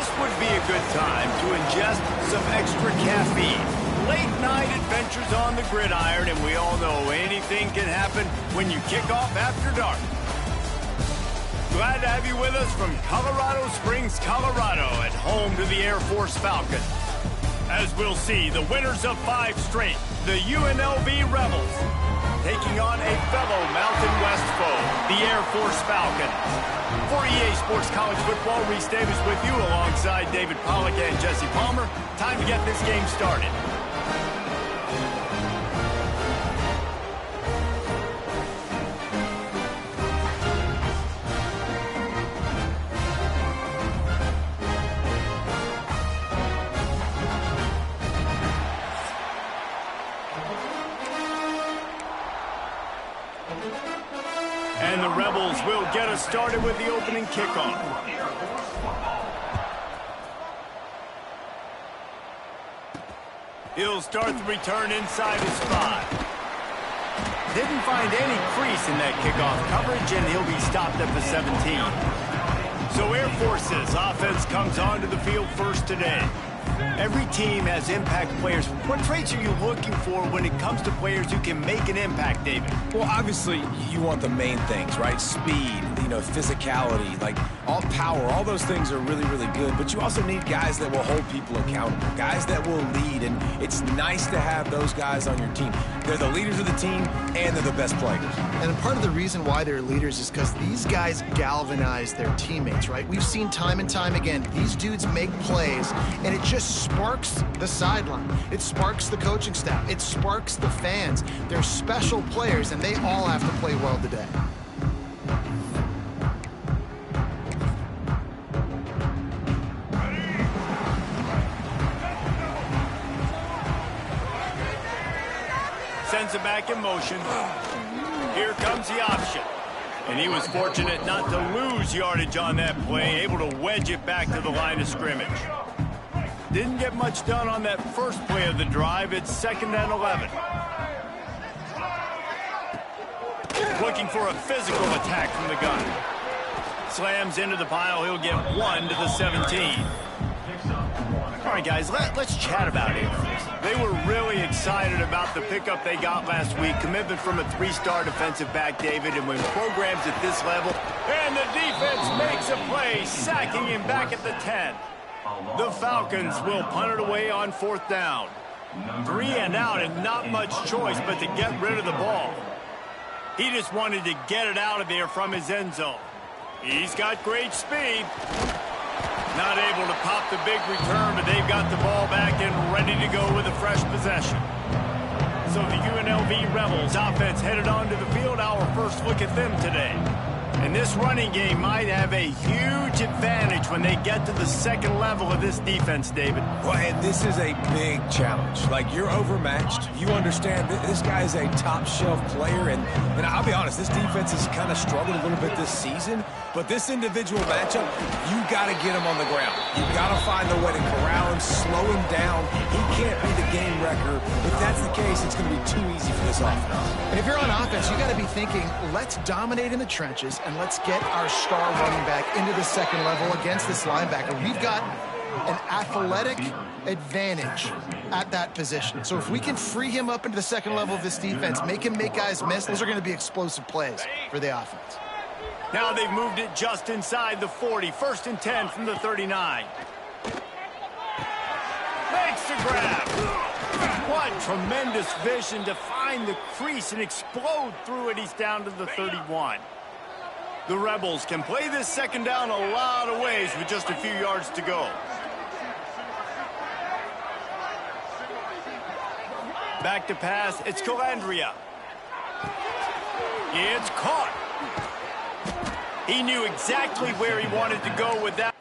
This would be a good time to ingest some extra caffeine. Late night adventures on the gridiron, and we all know anything can happen when you kick off after dark. Glad to have you with us from Colorado Springs, Colorado, at home to the Air Force Falcons. As we'll see, the winners of 5 straight, the UNLV Rebels, taking on a fellow Mountain West foe, the Air Force Falcons. For EA Sports College Football, Reese Davis with you alongside David Pollack and Jesse Palmer. Time to get this game started. And the Rebels will get us started with the opening kickoff. He'll start the return inside his 5. Didn't find any crease in that kickoff coverage, and he'll be stopped at the 17. So Air Force's offense comes onto the field first today. Every team has impact players. What traits are you looking for when it comes to players who can make an impact, David? Well, obviously, you want the main things, right? Speed, physicality, like all power, all those things are really, really good. But you also need guys that will hold people accountable, guys that will lead. And it's nice to have those guys on your team. They're the leaders of the team, and they're the best players. And part of the reason why they're leaders is because these guys galvanize their teammates, right? We've seen time and time again, these dudes make plays, and it just sparks the sideline. It sparks the coaching staff. It sparks the fans. They're special players, and they all have to play well today. Sends it back in motion. Here comes the option. And he was fortunate not to lose yardage on that play, able to wedge it back to the line of scrimmage. Didn't get much done on that first play of the drive. It's 2nd and 11. Looking for a physical attack from the gun. Slams into the pile. He'll get 1 to the 17. All right, guys, let's chat about it. They were really excited about the pickup they got last week. Commitment from a 3-star defensive back, David, and when programs at this level, and the defense makes a play, sacking him back at the 10. The Falcons will punt it away on 4th down. 3 and out, and not much choice but to get rid of the ball. He just wanted to get it out of there from his end zone. He's got great speed. Not able to pop the big return, but they've got the ball back and ready to go with a fresh possession. So the UNLV Rebels offense headed onto the field. Our first look at them today. And this running game might have a huge advantage when they get to the 2nd level of this defense, David. Well, and this is a big challenge. Like, you're overmatched. You understand this guy is a top-shelf player. And I'll be honest, this defense has kind of struggled a little bit this season. But this individual matchup, you got to get him on the ground. You got to find a way to corral him, slow him down. He can't be the game wrecker. If that's the case, it's going to be too easy for this offense. And if you're on offense, you got to be thinking, let's dominate in the trenches and let's get our star running back into the 2nd level against this linebacker. We've got an athletic advantage at that position. So if we can free him up into the 2nd level of this defense, make him make guys miss, those are going to be explosive plays for the offense. Now they've moved it just inside the 40. 1st and 10 from the 39. Makes the grab. What tremendous vision to find the crease and explode through it. He's down to the 31. The Rebels can play this 2nd down a lot of ways with just a few yards to go. Back to pass, it's Calandria. It's caught. He knew exactly where he wanted to go with that.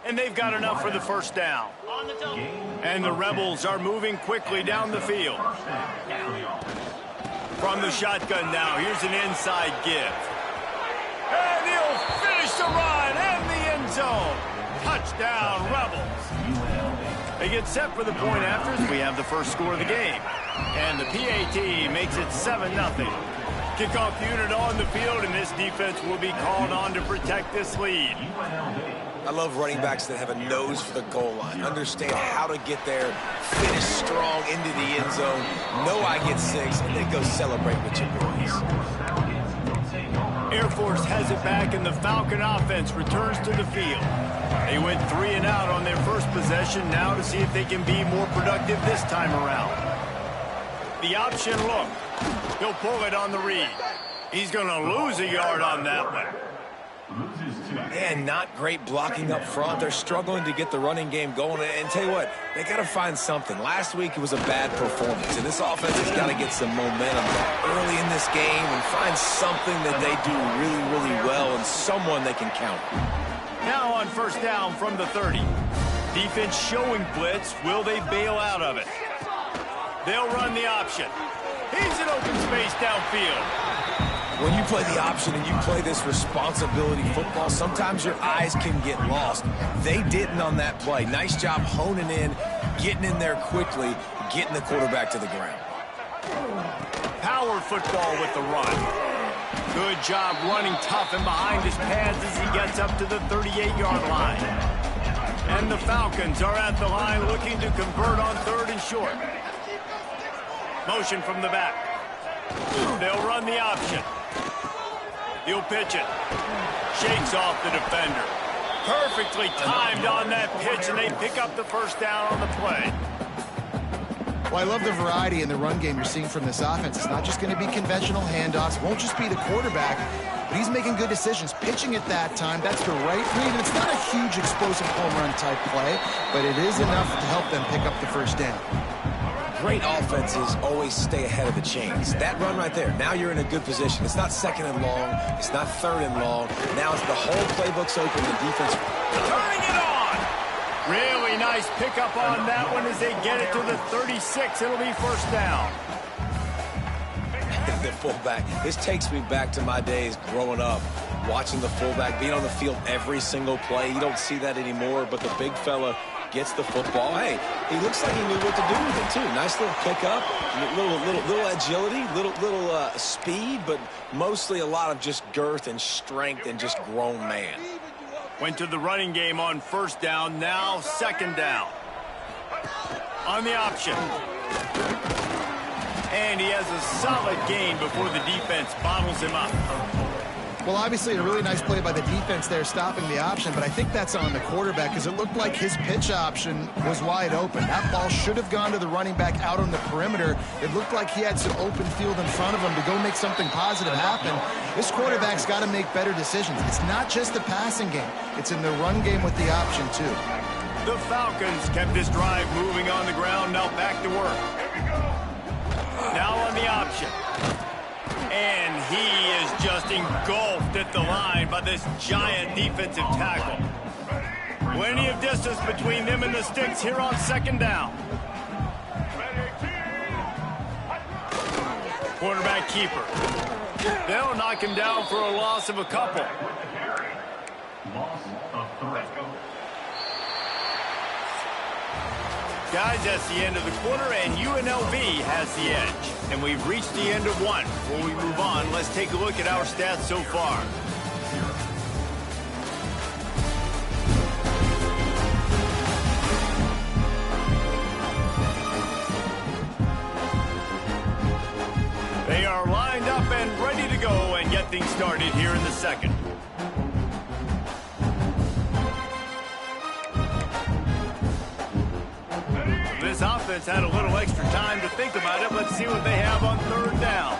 and they've got enough for the first down. And the Rebels are moving quickly down the field. From the shotgun now, here's an inside give. And he'll finish the run and the end zone. Touchdown, Rebels. They get set for the point after as we have the first score of the game. And the PAT makes it 7-0. Kickoff unit on the field, and this defense will be called on to protect this lead. I love running backs that have a nose for the goal line, understand how to get there, finish strong into the end zone, know I get 6, and then go celebrate with your boys. Air Force has it back, and the Falcon offense returns to the field. They went 3 and out on their first possession, now to see if they can be more productive this time around. The option look. He'll pull it on the read. He's going to lose a yard on that one. Man, not great blocking up front. They're struggling to get the running game going. And tell you what, they got to find something. Last week it was a bad performance, and this offense has got to get some momentum early in this game and find something that they do really, really well and someone they can count. Now on first down from the 30. Defense showing blitz. Will they bail out of it? They'll run the option. He's in open space downfield. When you play the option and you play this responsibility football, sometimes your eyes can get lost. They didn't on that play. Nice job honing in, getting in there quickly, getting the quarterback to the ground. Power football with the run. Good job running tough and behind his pads as he gets up to the 38-yard line. And the Falcons are at the line looking to convert on 3rd and short. Motion from the back. They'll run the option. He'll pitch it. Shakes off the defender. Perfectly timed on that pitch, and they pick up the first down on the play. Well, I love the variety in the run game you're seeing from this offense. It's not just going to be conventional handoffs. It won't just be the quarterback, but he's making good decisions. Pitching at that time, that's the right read. And it's not a huge explosive home run type play, but it is enough to help them pick up the first down. Great offenses always stay ahead of the chains. That run right there, now you're in a good position. It's not 2nd and long. It's not 3rd and long. Now it's the whole playbook's open. The defense turning it on. Really nice pickup on that one as they get it to the 36. It'll be first down. The fullback. This takes me back to my days growing up, watching the fullback being on the field every single play. You don't see that anymore, but the big fella gets the football. Hey, he looks like he knew what to do with it, too. Nice little pickup, little agility, little speed, but mostly a lot of just girth and strength and just grown man. Went to the running game on first down, now 2nd down. On the option. And he has a solid gain before the defense bottles him up. Well, obviously a really nice play by the defense there stopping the option, but I think that's on the quarterback because it looked like his pitch option was wide open. That ball should have gone to the running back out on the perimeter. It looked like he had some open field in front of him to go make something positive happen. This quarterback's got to make better decisions. It's not just the passing game. It's in the run game with the option, too. The Falcons kept this drive moving on the ground, now back to work. Now on the option. And he is just engulfed at the line by this giant defensive tackle. Plenty of distance between them and the sticks here on 2nd down. Quarterback keeper. They'll knock him down for a loss of a couple. Guys, that's the end of the quarter, and UNLV has the edge. And we've reached the end of one. Before we move on, let's take a look at our stats so far. They are lined up and ready to go and get things started here in the second. This offense had a little extra time to think about it. Let's see what they have on 3rd down.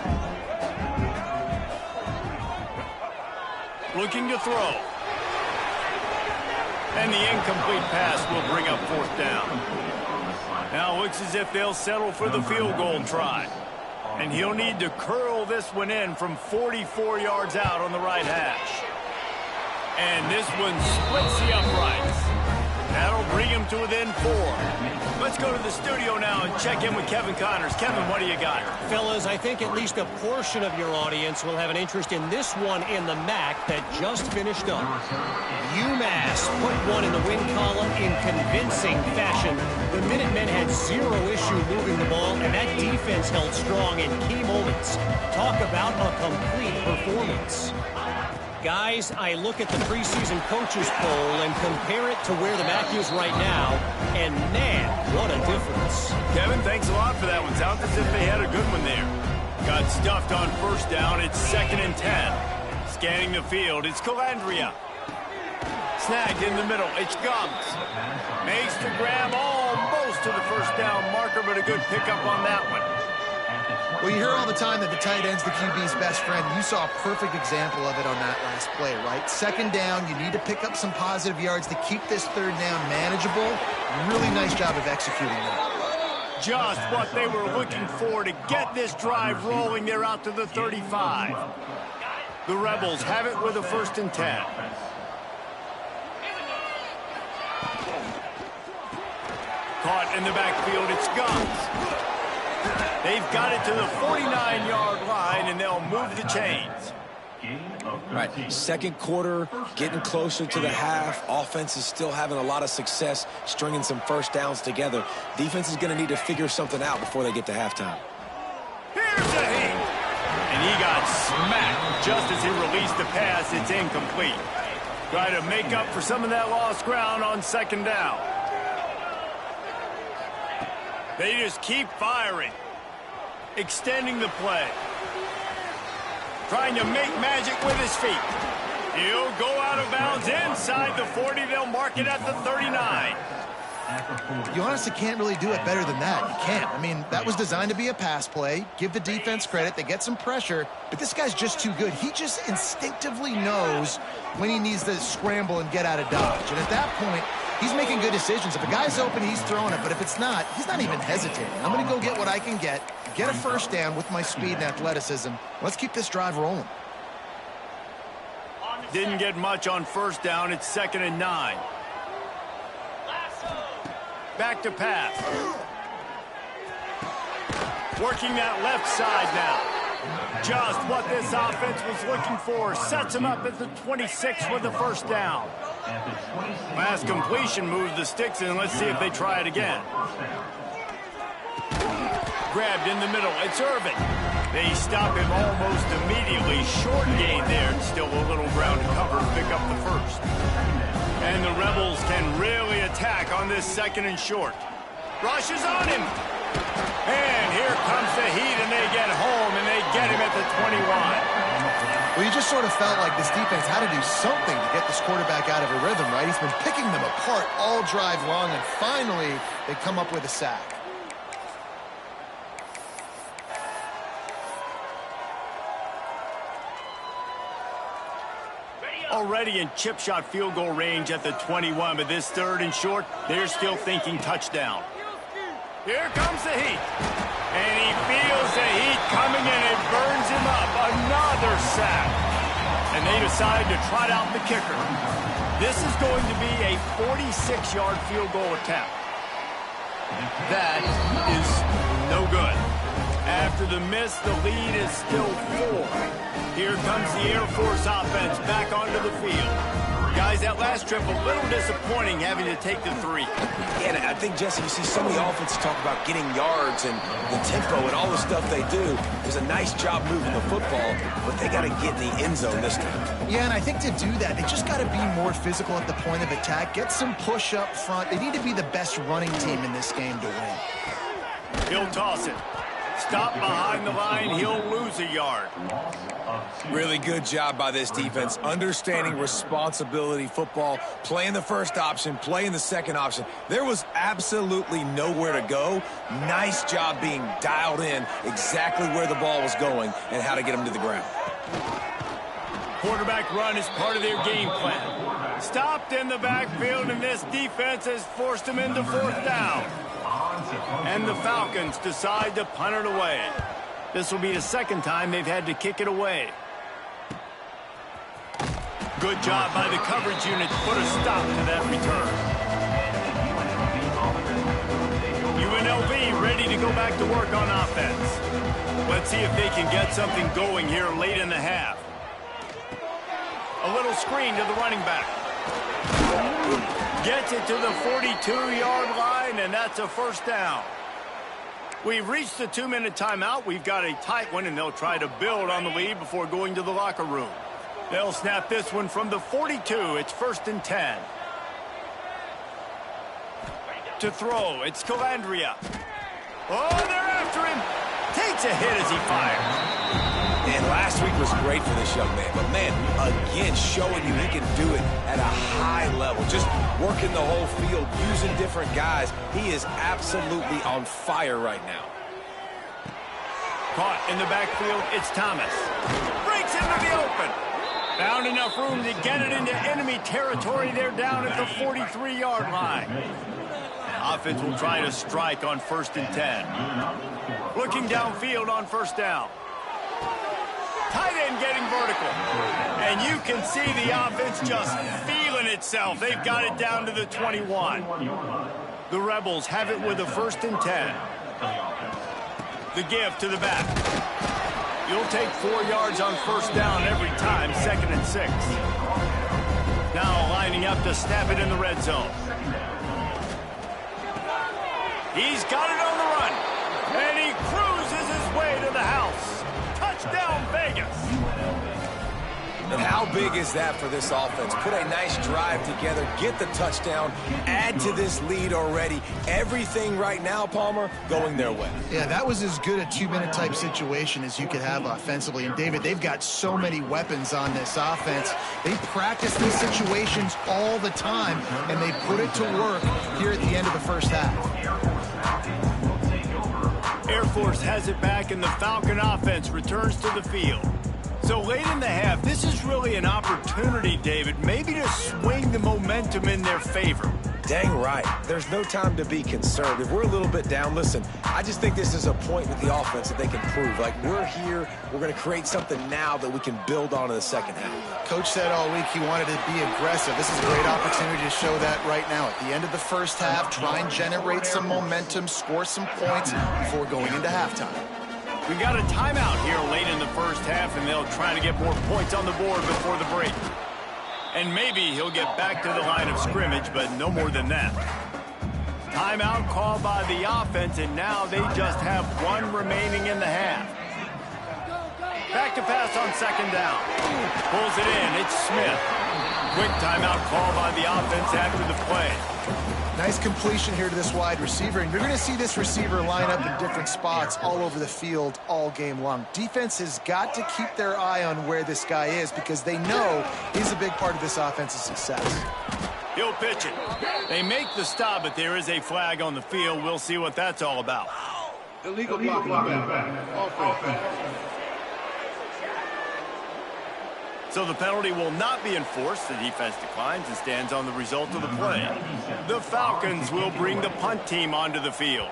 Looking to throw. And the incomplete pass will bring up 4th down. Now looks as if they'll settle for the field goal try. And he'll need to curl this one in from 44 yards out on the right hash. And this one splits the uprights. That'll bring him to within 4. Let's go to the studio now and check in with Kevin Connors. Kevin, what do you got? Fellas, I think at least a portion of your audience will have an interest in this one in the MAC that just finished up. UMass put one in the win column in convincing fashion. The Minutemen had zero issue moving the ball, and that defense held strong in key moments. Talk about a complete performance. Guys, I look at the preseason coaches poll and compare it to where the MAC is right now, and man, what a difference. Kevin, thanks a lot for that one. Sounds as if they had a good one there. Got stuffed on first down. It's 2nd and 10. Scanning the field, it's Calandria. Snagged in the middle, it's Gums. Makes the grab almost to the first down marker, but a good pickup on that one. Well, you hear all the time that the tight end's the QB's best friend. You saw a perfect example of it on that last play, right? 2nd down, you need to pick up some positive yards to keep this 3rd down manageable. Really nice job of executing that. Just what they were looking for to get this drive rolling. They're out to the 35. The Rebels have it with a 1st and 10. Caught in the backfield, it's Gums. They've got it to the 49-yard line, and they'll move the chains. Right, 2nd quarter, getting closer to the half. Offense is still having a lot of success stringing some first downs together. Defense is going to need to figure something out before they get to halftime. Here's a hit. And he got smacked just as he released the pass. It's incomplete. Try to make up for some of that lost ground on 2nd down. They just keep firing. Extending the play. Trying to make magic with his feet. He'll go out of bounds inside the 40. They'll mark it at the 39. You honestly can't really do it better than that. You can't. I mean, that was designed to be a pass play. Give the defense credit. They get some pressure, but this guy's just too good. He just instinctively knows when he needs to scramble and get out of dodge. And at that point, he's making good decisions. If a guy's open, he's throwing it. But if it's not, he's not even hesitating. I'm going to go get what I can get a 1st down with my speed and athleticism. Let's keep this drive rolling. Didn't get much on 1st down. It's 2nd and 9. Back to pass. Working that left side now. Just what this offense was looking for. Sets him up at the 26 with the 1st down. Last completion moves the sticks in. Let's see if they try it again. Grabbed in the middle. It's Irvin. They stop him almost immediately. Short gain there. Still a little ground to cover to pick up the 1st. And the Rebels can really attack on this 2nd and short. Rushes on him. And here comes the Heat, and they get home, and they get him at the 21. Well, you just sort of felt like this defense had to do something to get this quarterback out of a rhythm, right? He's been picking them apart all drive long, and finally they come up with a sack. Already in chip shot field goal range at the 21, but this 3rd and short, they're still thinking touchdown. Here comes the Heat. And he feels the heat coming and it burns him up. Another sack. And they decide to trot out the kicker. This is going to be a 46-yard field goal attempt. That is no good. After the miss, the lead is still 4. Here comes the Air Force offense back onto the field. Guys, that last trip, a little disappointing having to take the 3. Yeah, and I think, Jesse, you see some of the offenses talk about getting yards and the tempo and all the stuff they do. It was a nice job moving the football, but they got to get in the end zone this time. Yeah, and I think to do that, they just got to be more physical at the point of attack, get some push up front. They need to be the best running team in this game to win. He'll toss it. Stop behind the line, he'll lose a yard. Really good job by this defense, understanding responsibility football, playing the 1st option, playing the 2nd option. There was absolutely nowhere to go. Nice job being dialed in exactly where the ball was going and how to get them to the ground. Quarterback run is part of their game plan. Stopped in the backfield, and this defense has forced them into 4th down. And the Falcons decide to punt it away. This will be the 2nd time they've had to kick it away. Good job by the coverage unit to put a stop to that return. back to work on offense. Let's see if they can get something going here late in the half. A little screen to the running back. Gets it to the 42-yard line, and that's a first down. We've reached the 2-minute timeout. We've got a tight one, and they'll try to build on the lead before going to the locker room. They'll snap this one from the 42. It's 1st and 10. To throw, it's Calandria. Oh, they're after him. Takes a hit as he fires. And last week was great for this young man. But, man, again, showing you he can do it at a high level. Just working the whole field, using different guys. He is absolutely on fire right now. Caught in the backfield, it's Thomas. Breaks into the open. Found enough room to get it into enemy territory. They're down at the 43-yard line. Offense will try to strike on 1st and 10. Looking downfield on 1st down. Tight end getting vertical. And you can see the offense just feeling itself. They've got it down to the 21. The Rebels have it with a 1st and 10. The give to the back. You'll take 4 yards on 1st down every time, 2nd and 6. Now lining up to snap it in the red zone. He's got it on the run. And he cruises his way to the house. Touchdown, Vegas. And how big is that for this offense? Put a nice drive together, get the touchdown, add to this lead already. Everything right now, Palmer, going their way. Yeah, that was as good a 2-minute type situation as you could have offensively. And, David, they've got so many weapons on this offense. They practice these situations all the time, and they put it to work here at the end of the first half. Air Force has it back, and the Falcon offense returns to the field. So late in the half, this is really an opportunity, David, maybe to swing the momentum in their favor. Dang right. There's no time to be concerned. If we're a little bit down, listen, I just think this is a point with the offense that they can prove. Like, we're here, we're going to create something now that we can build on in the second half. Coach said all week he wanted to be aggressive. This is a great opportunity to show that right now. At the end of the first half, try and generate some momentum, score some points before going into halftime. We got a timeout here late in the first half, and they'll try to get more points on the board before the break. And maybe he'll get back to the line of scrimmage, but no more than that. Timeout called by the offense, and now they just have one remaining in the half. Back to pass on 2nd down. Pulls it in. It's Smith. Quick timeout called by the offense after the play. Nice completion here to this wide receiver, and you're going to see this receiver line up in different spots all over the field all game long. Defense has got to keep their eye on where this guy is because they know he's a big part of this offense's success. He'll pitch it. They make the stop, but there is a flag on the field. We'll see what that's all about. Illegal blocking. Offense. So the penalty will not be enforced. The defense declines and stands on the result of the play. The Falcons will bring the punt team onto the field.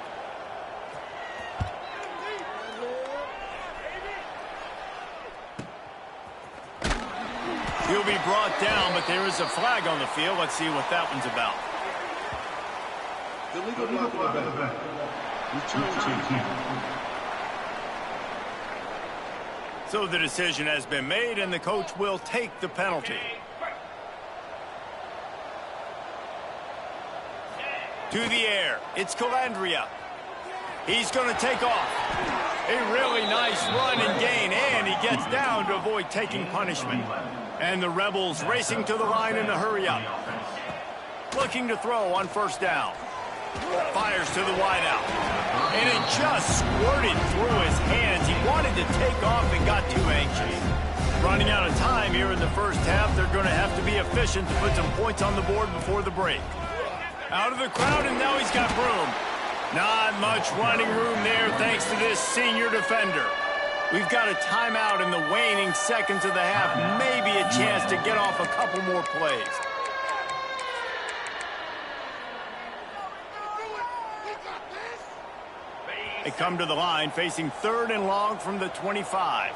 He'll be brought down, but there is a flag on the field. Let's see what that one's about. Illegal blocking. Return team. So the decision has been made, and the coach will take the penalty. To the air, it's Calandria. He's going to take off. A really nice run and gain, and he gets down to avoid taking punishment. And the Rebels racing to the line in a hurry-up. Looking to throw on 1st down. Fires to the wideout. And it just squirted through his hands. He wanted to take off and got too anxious. Running out of time here in the first half, they're going to have to be efficient to put some points on the board before the break. Out of the crowd, and now he's got room. Not much running room there thanks to this senior defender. We've got a timeout in the waning seconds of the half. Maybe a chance to get off a couple more plays. They come to the line facing 3rd and long from the 25.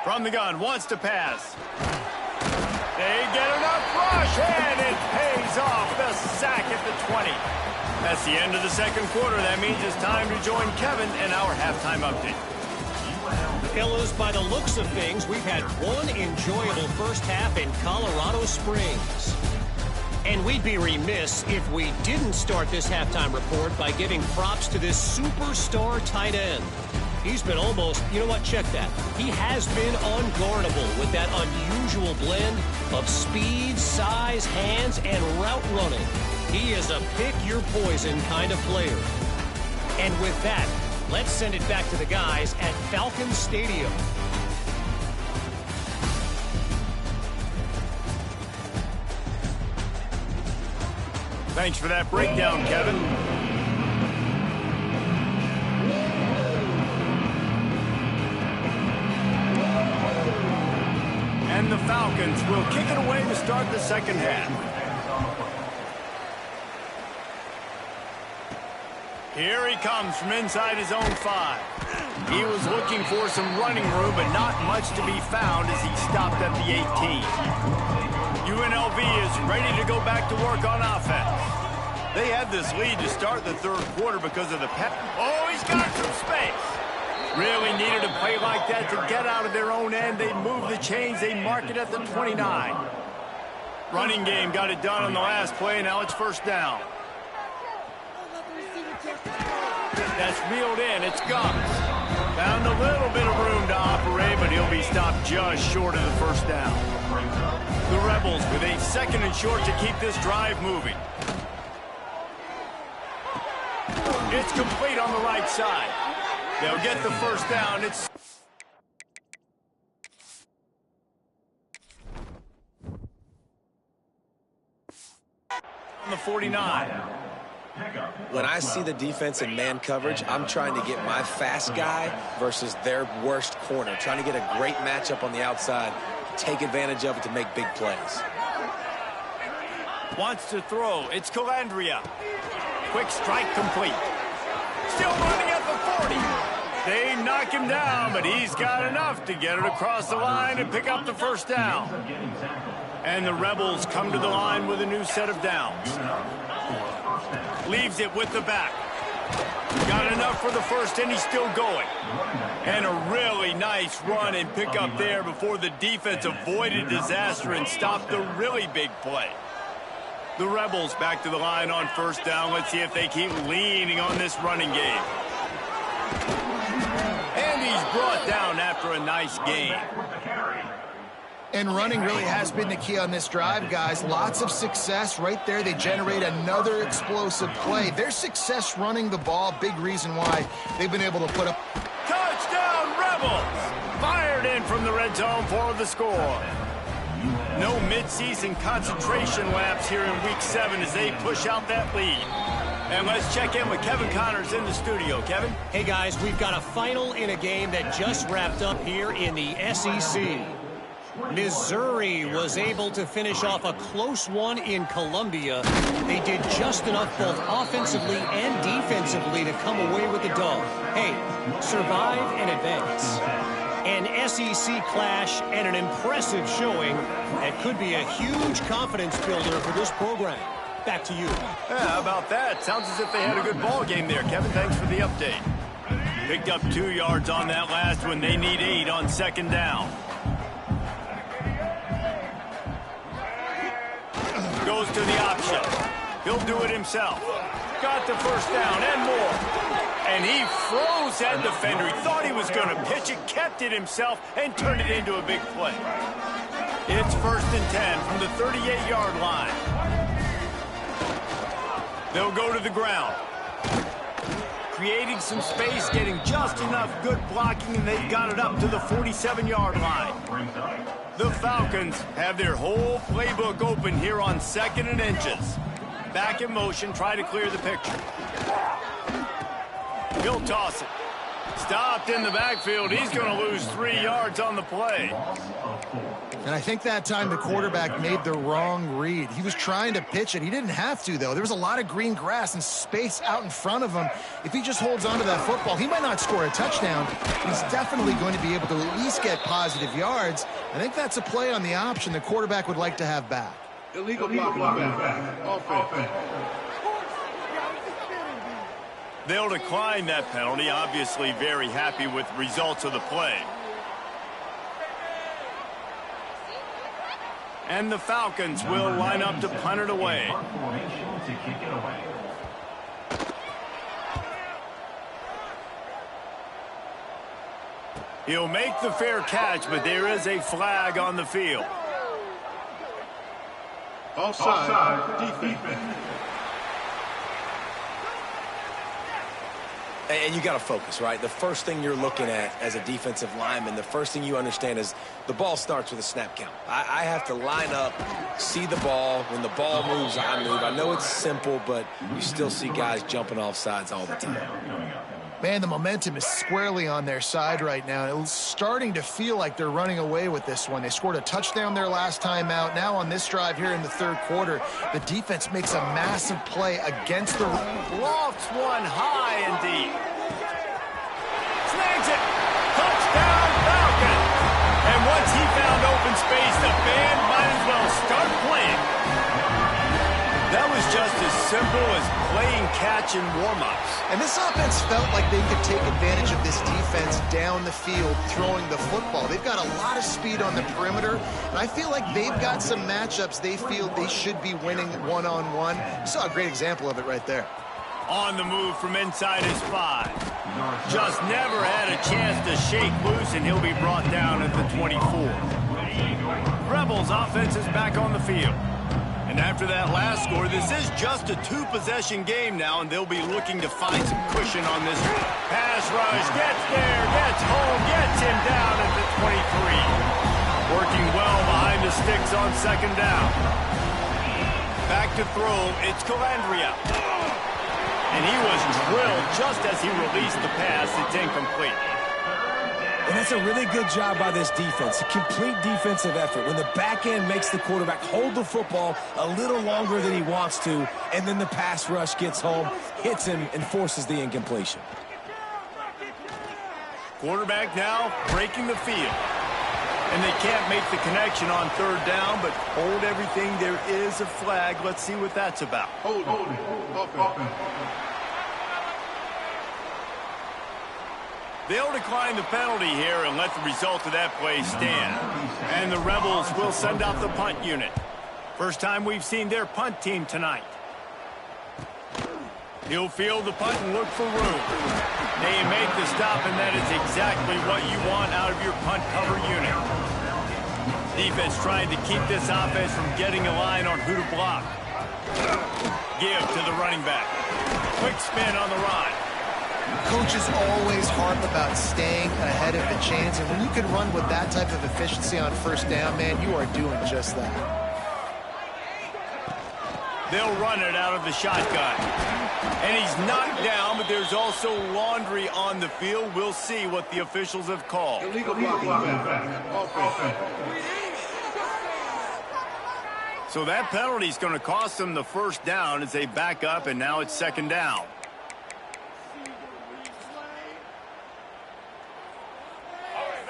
From the gun, wants to pass. They get enough rush, and it pays pulls off the sack at the 20. That's the end of the second quarter. That means it's time to join Kevin in our halftime update. Fellas, by the looks of things, we've had one enjoyable first half in Colorado Springs. And we'd be remiss if we didn't start this halftime report by giving props to this superstar tight end. He's been almost, you know what, check that. He has been unguardable with that unusual blend of speed, size, hands, and route running. He is a pick-your-poison kind of player. And with that, let's send it back to the guys at Falcon Stadium. Thanks for that breakdown, Kevin. And the Falcons will kick it away to start the second half. Here he comes from inside his own 5. He was looking for some running room, but not much to be found as he stopped at the 18. UNLV is ready to go back to work on offense. They had this lead to start the third quarter because of the Oh, he's got some space. Really needed a play like that to get out of their own end. They move the chains. They mark it at the 29. Running game got it done on the last play. Now it's first down. That's reeled in. It's Gums. Found a little bit of room to operate, but he'll be stopped just short of the first down. The Rebels with a second and short to keep this drive moving. It's complete on the right side. They'll get the first down. It's on the 49. When I see the defense in man coverage, I'm trying to get my fast guy versus their worst corner. Trying to get a great matchup on the outside, take advantage of it to make big plays. Wants to throw. It's Calandria. Quick strike complete. Still running at the 40. They knock him down, but he's got enough to get it across the line and pick up the first down. And the Rebels come to the line with a new set of downs. Leaves it with the back. Got enough for the first, and he's still going. And a really nice run and pick up there before the defense avoided disaster and stopped the really big play. The Rebels back to the line on first down. Let's see if they keep leaning on this running game. And he's brought down after a nice gain. And running really has been the key on this drive, guys. Lots of success right there. They generate another explosive play. Their success running the ball, big reason why they've been able to put up. Touchdown, Rebels! Fired in from the red zone for the score. No midseason concentration laps here in Week 7 as they push out that lead. And let's check in with Kevin Connors in the studio. Kevin? Hey, guys, we've got a final in a game that just wrapped up here in the SEC. Missouri was able to finish off a close one in Columbia. They did just enough both offensively and defensively to come away with the dub. Hey, survive and advance. An SEC clash and an impressive showing that could be a huge confidence builder for this program. Back to you. Yeah, how about that? Sounds as if they had a good ball game there. Kevin, thanks for the update. Picked up 2 yards on that last one. They need 8 on second down. Goes to the option. He'll do it himself. Got the first down and more. And he froze that defender. He thought he was going to pitch it, kept it himself, and turned it into a big play. It's first and 10 from the 38-yard line. They'll go to the ground. Creating some space, getting just enough good blocking, and they've got it up to the 47-yard line. The Falcons have their whole playbook open here on second and inches. Back in motion, try to clear the picture. He'll toss it. Stopped in the backfield. He's going to lose 3 yards on the play. And I think that time the quarterback made the wrong read. He was trying to pitch it. He didn't have to, though. There was a lot of green grass and space out in front of him. If he just holds on to that football, he might not score a touchdown. He's definitely going to be able to at least get positive yards. I think that's a play on the option the quarterback would like to have back. Illegal blocking back. Offense. They'll decline that penalty, obviously very happy with the results of the play. And the Falcons will line up to punt it away. He'll make the fair catch, but there is a flag on the field. Offside. Defense. And you got to focus, right? The first thing you're looking at as a defensive lineman, the first thing you understand is the ball starts with a snap count. I have to line up, see the ball. When the ball moves, I move. I know it's simple, but you still see guys jumping off sides all the time. Man, the momentum is squarely on their side right now. It's starting to feel like they're running away with this one. They scored a touchdown their last time out. Now on this drive here in the third quarter, the defense makes a massive play against the... Lofts one high and deep. Snags it. Touchdown, Falcon. And once he found open space, the band might as well start playing. That was just as simple as playing catch and warm-ups. And this offense felt like they could take advantage of this defense down the field throwing the football. They've got a lot of speed on the perimeter, and I feel like they've got some matchups they feel they should be winning one-on-one. You saw a great example of it right there. On the move from inside his 5. Just never had a chance to shake loose, and he'll be brought down at the 24. Rebels offense is back on the field. And after that last score, this is just a 2-possession game now, and they'll be looking to find some cushion on this one. Pass rush, gets there, gets home, gets him down at the 23. Working well behind the sticks on second down. Back to throw, it's Calandria. And he was drilled just as he released the pass. It's incomplete. And that's a really good job by this defense, a complete defensive effort. When the back end makes the quarterback hold the football a little longer than he wants to, and then the pass rush gets home, hits him, and forces the incompletion. Quarterback now breaking the field. And they can't make the connection on third down, but hold everything. There is a flag. Let's see what that's about. Hold it. Offense. They'll decline the penalty here and let the result of that play stand. And the Rebels will send out the punt unit. First time we've seen their punt team tonight. He'll field the punt and look for room. They make the stop, and that is exactly what you want out of your punt cover unit. Defense trying to keep this offense from getting a line on who to block. Give to the running back. Quick spin on the run. Coaches always harp about staying ahead of the chains, and when you can run with that type of efficiency on first down, man, you are doing just that. They'll run it out of the shotgun. And he's knocked down, but there's also laundry on the field. We'll see what the officials have called. Illegal blocking back. Offense. So that penalty is going to cost them the first down as they back up, and now it's second down.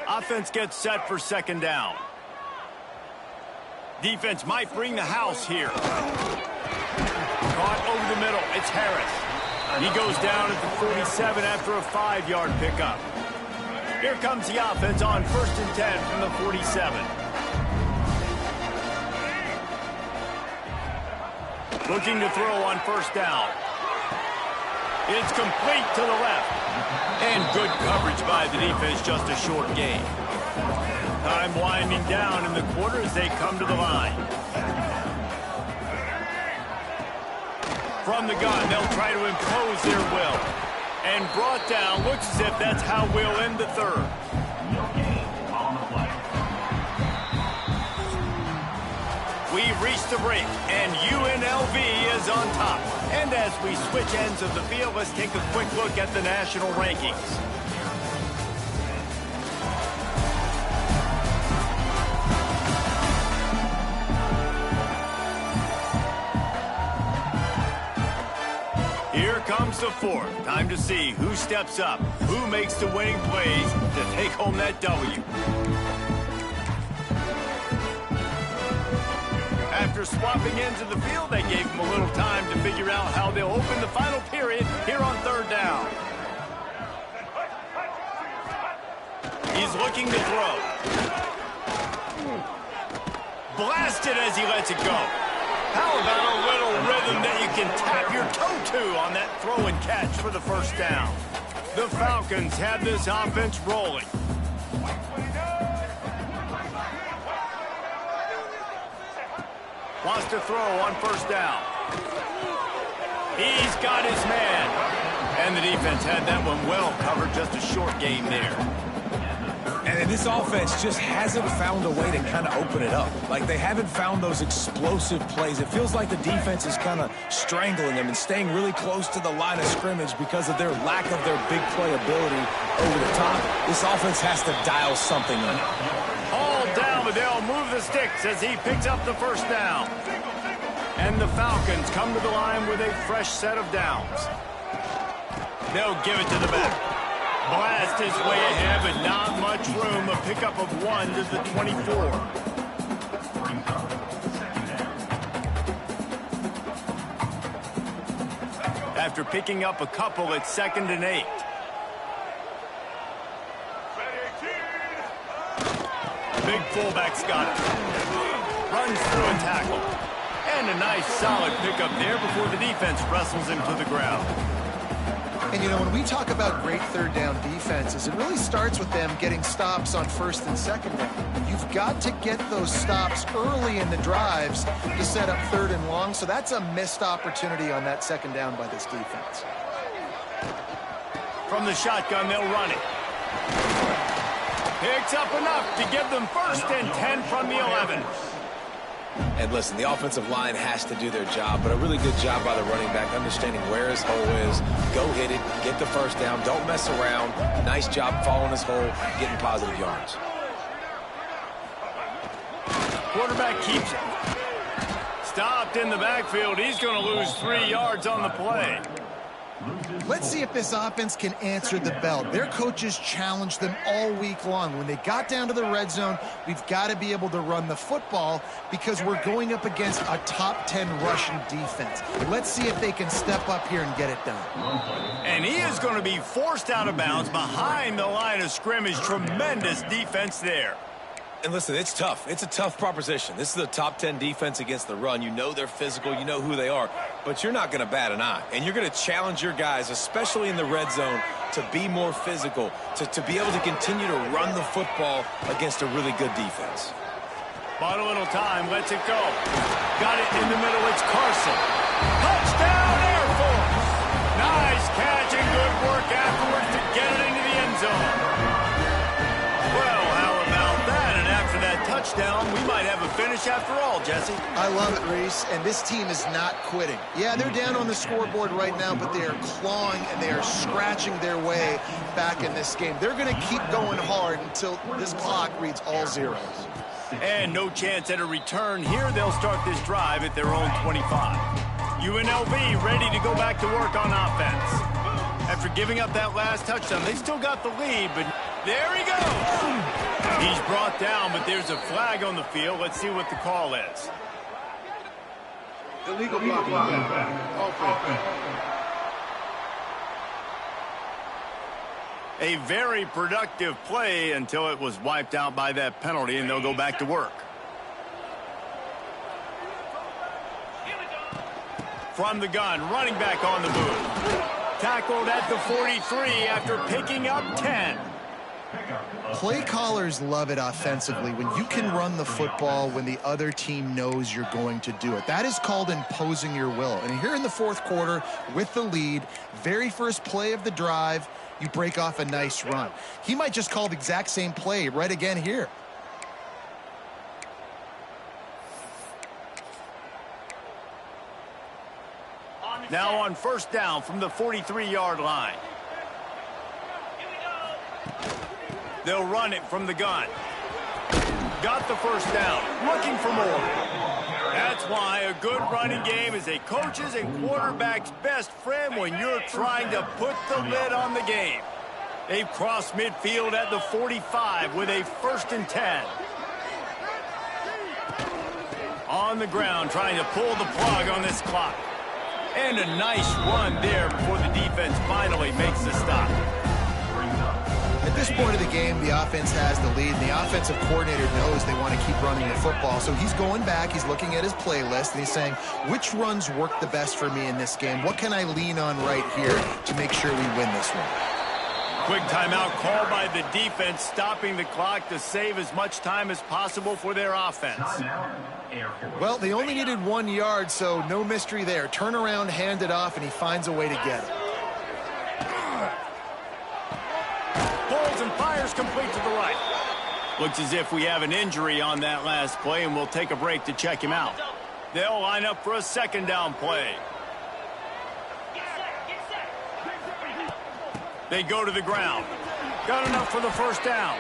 Offense gets set for second down. Defense might bring the house here. Caught over the middle. It's Harris. He goes down at the 47 after a 5-yard pickup. Here comes the offense on 1st and 10 from the 47. Looking to throw on first down. It's complete to the left. And good coverage by the defense, just a short gain. Time winding down in the quarter as they come to the line. From the gun, they'll try to impose their will. And brought down, looks as if that's how we'll end the third. We've reached the break, and UNLV is on top. And as we switch ends of the field, let's take a quick look at the national rankings. Here comes the fourth. Time to see who steps up, who makes the winning plays to take home that W. After swapping ends of the field, they gave him a little time to figure out how they'll open the final period here on third down. He's looking to throw. Blasted as he lets it go. How about a little rhythm that you can tap your toe to on that throw and catch for the first down? The Falcons have this offense rolling. Wants to throw on first down. He's got his man. And the defense had that one well covered, just a short game there. And this offense just hasn't found a way to kind of open it up. Like, they haven't found those explosive plays. It feels like the defense is kind of strangling them and staying really close to the line of scrimmage because of their lack of their big play ability over the top. This offense has to dial something in. All down, but they'll move the sticks as he picks up the first down. And the Falcons come to the line with a fresh set of downs. They'll give it to the back. Blast his way ahead, but not much room. A pickup of 1 to the 24. After picking up a couple, it's 2nd and 8. Big fullback's got it. Runs through a tackle. And a nice solid pickup there before the defense wrestles him to the ground. And, you know, when we talk about great third down defenses, it really starts with them getting stops on first and second down. You've got to get those stops early in the drives to set up third and long, so that's a missed opportunity on that second down by this defense. From the shotgun, they'll run it. Picks up enough to give them 1st and 10 from the 11. And listen, the offensive line has to do their job, but a really good job by the running back, understanding where his hole is. Go hit it, get the first down, don't mess around. Nice job following his hole, getting positive yards. Quarterback keeps it. Stopped in the backfield. He's going to lose 3 yards on the play. Let's see if this offense can answer the bell. Their coaches challenged them all week long. When they got down to the red zone, we've got to be able to run the football because we're going up against a top 10 rushing defense. Let's see if they can step up here and get it done. And he is going to be forced out of bounds behind the line of scrimmage. Tremendous defense there. And listen, it's tough. It's a tough proposition. This is a top 10 defense against the run. You know they're physical. You know who they are. But you're not going to bat an eye. And you're going to challenge your guys, especially in the red zone, to be more physical, to be able to continue to run the football against a really good defense. Bought a little time. Lets it go. Got it in the middle. It's Carson. Touchdown, Air Force. Nice catch and good work afterwards to get it into the end zone. Touchdown, we might have a finish after all, Jesse. I love it, Reese, and this team is not quitting. Yeah, they're down on the scoreboard right now, but they are clawing and they are scratching their way back in this game. They're going to keep going hard until this clock reads all zeros. And no chance at a return here. They'll start this drive at their own 25. UNLV ready to go back to work on offense. After giving up that last touchdown, they still got the lead, but there he goes. He's brought down, but there's a flag on the field. Let's see what the call is. Illegal blocking back. Offense. A very productive play until it was wiped out by that penalty, and they'll go back to work. From the gun, running back on the move. Tackled at the 43 after picking up 10. Play callers love it offensively when you can run the football when the other team knows you're going to do it. That is called imposing your will. And here in the fourth quarter with the lead, very first play of the drive, you break off a nice run. He might just call the exact same play right again here. Now on first down from the 43-yard line. They'll run it from the gun. Got the first down. Looking for more. That's why a good running game is a coach's and quarterback's best friend when you're trying to put the lid on the game. They've crossed midfield at the 45 with a 1st and 10. On the ground, trying to pull the plug on this clock. And a nice run there before the defense finally makes the stop. At this point of the game, the offense has the lead, and the offensive coordinator knows they want to keep running the football. So he's going back, he's looking at his playlist, and he's saying, which runs work the best for me in this game? What can I lean on right here to make sure we win this one? Quick timeout called by the defense, stopping the clock to save as much time as possible for their offense. Well, they only needed 1 yard, so no mystery there. Turn around, hand it off, and he finds a way to get it. Pulls and fires complete to the right. Looks as if we have an injury on that last play, and we'll take a break to check him out. They'll line up for a second down play. They go to the ground. Got enough for the first down.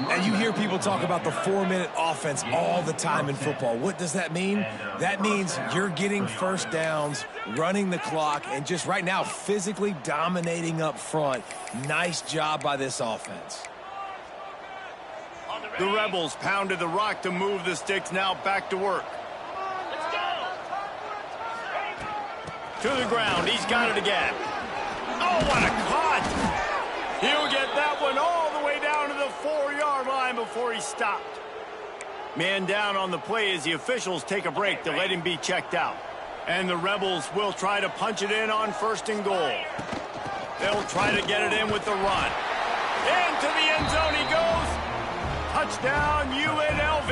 And you hear people talk about the 4-minute offense all the time in football. What does that mean? That means you're getting first downs, running the clock, and just right now physically dominating up front. Nice job by this offense. The Rebels pounded the rock to move the sticks, now back to work. To the ground, he's got it again. Oh, what a cut! He'll get that one all the way down to the 4-yard line before he stopped. Man down on the play as the officials take a break to let him be checked out. And the Rebels will try to punch it in on 1st and goal. They'll try to get it in with the run. Into the end zone he goes. Touchdown, UNLV.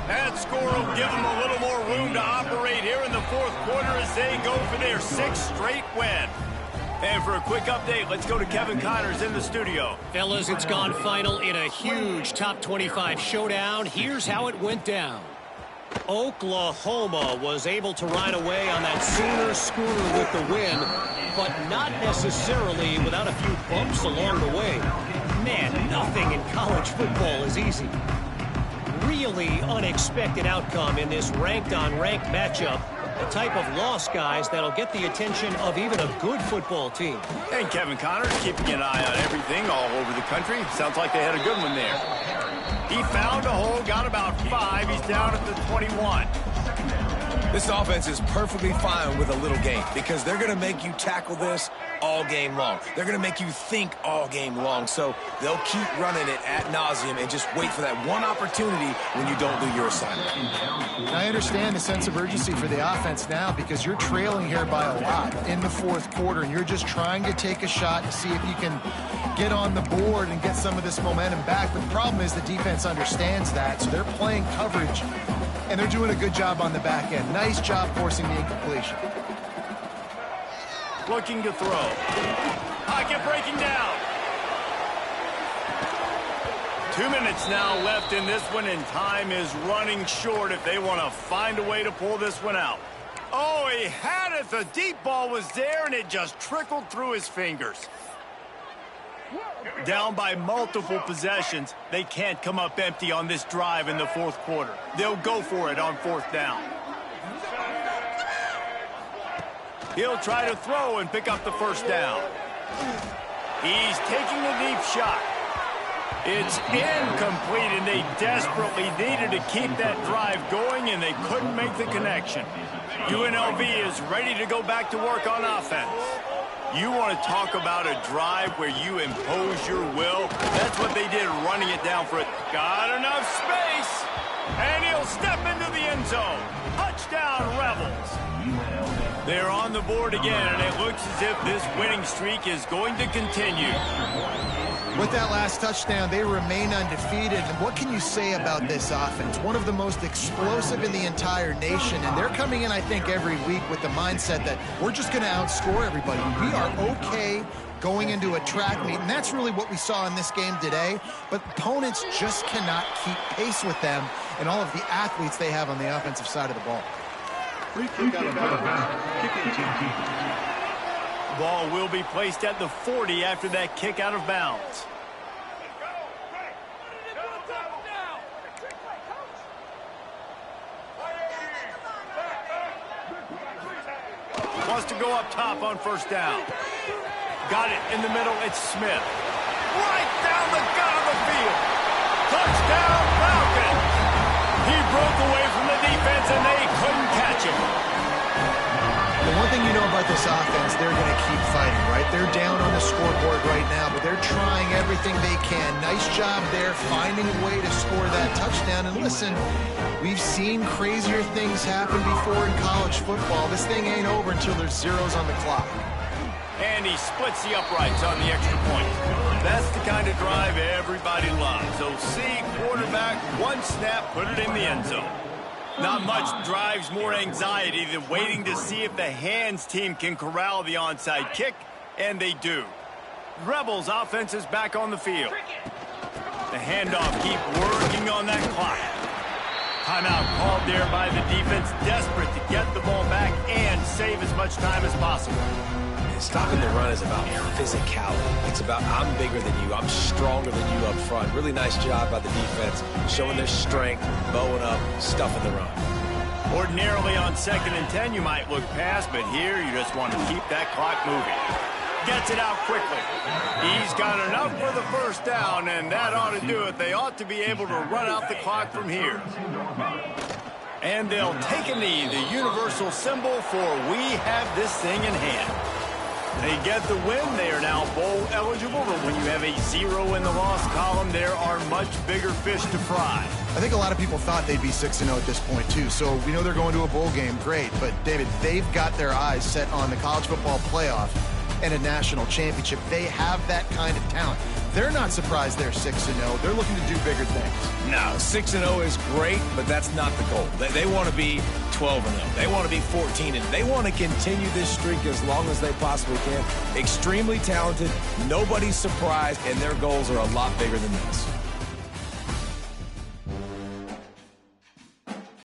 That score will give them a little more room to operate here in the 4th quarter as they go for their 6th straight win. And for a quick update, let's go to Kevin Connors in the studio. Fellas, it's gone final in a huge top 25 showdown. Here's how it went down. Oklahoma was able to ride away on that Sooner schooner with the win, but not necessarily without a few bumps along the way. Man, nothing in college football is easy. Really unexpected outcome in this ranked-on-ranked matchup. The type of loss, guys, that'll get the attention of even a good football team. And Kevin Connors keeping an eye on everything all over the country. Sounds like they had a good one there. He found a hole, got about 5. He's down at the 21. This offense is perfectly fine with a little game because they're going to make you tackle this all game long. They're going to make you think all game long. So they'll keep running it ad nauseum and just wait for that one opportunity when you don't do your assignment. I understand the sense of urgency for the offense now because you're trailing here by a lot in the 4th quarter, and you're just trying to take a shot to see if you can get on the board and get some of this momentum back. But the problem is the defense understands that, so they're playing coverage, and they're doing a good job on the back end. Nice job forcing the incompletion. Looking to throw. Pocket breaking down. 2 minutes now left in this one, and time is running short if they want to find a way to pull this one out. Oh, he had it. The deep ball was there, and it just trickled through his fingers. Down by multiple possessions, they can't come up empty on this drive in the 4th quarter. They'll go for it on 4th down. He'll try to throw and pick up the first down. He's taking a deep shot. It's incomplete, and they desperately needed to keep that drive going, and they couldn't make the connection. UNLV is ready to go back to work on offense. You want to talk about a drive where you impose your will? That's what they did, running it down for it. Got enough space, and he'll step into the end zone. Touchdown, Rebels. They're on the board again, and it looks as if this winning streak is going to continue. With that last touchdown, they remain undefeated. And what can you say about this offense? One of the most explosive in the entire nation. And they're coming in, I think, every week with the mindset that we're just going to outscore everybody. We are okay going into a track meet. And that's really what we saw in this game today. But opponents just cannot keep pace with them and all of the athletes they have on the offensive side of the ball. Free kick out of bounds. Kicking team. Ball will be placed at the 40 after that kick out of bounds. Wants to go up top on 1st down. Got it in the middle. It's Smith. Right down the gut of the field. Touchdown, Falcons. He broke away from the defense, and they couldn't catch him. The one thing you know about this offense, they're going to keep fighting, right? They're down on the scoreboard right now, but they're trying everything they can. Nice job there, finding a way to score that touchdown. And listen, we've seen crazier things happen before in college football. This thing ain't over until there's zeros on the clock. And he splits the uprights on the extra point. That's the kind of drive everybody loves. So see, quarterback, one snap, put it in the end zone. Not much drives more anxiety than waiting to see if the hands team can corral the onside kick, and they do. Rebels offense is back on the field. The handoff, keep working on that clock. Timeout called there by the defense, desperate to get the ball back and save as much time as possible. Stopping the run is about physicality. It's about I'm bigger than you, I'm stronger than you up front. Really nice job by the defense, showing their strength, bowing up, stuffing the run. Ordinarily on 2nd and 10, you might look past, but here you just want to keep that clock moving. Gets it out quickly. He's got enough for the first down, and that ought to do it. They ought to be able to run out the clock from here. And they'll take a knee, the universal symbol for we have this thing in hand. They get the win. They are now bowl eligible, but when you have a 0 in the loss column, there are much bigger fish to fry. I think a lot of people thought they'd be 6-0 at this point, too. So we know they're going to a bowl game. Great. But, David, they've got their eyes set on the college football playoff and a national championship. They have that kind of talent. They're not surprised they're 6-0. They're looking to do bigger things. No, 6-0 is great, but that's not the goal. They want to be 12-0. They want to be 14-0. They want to continue this streak as long as they possibly can. Extremely talented. Nobody's surprised, and their goals are a lot bigger than this.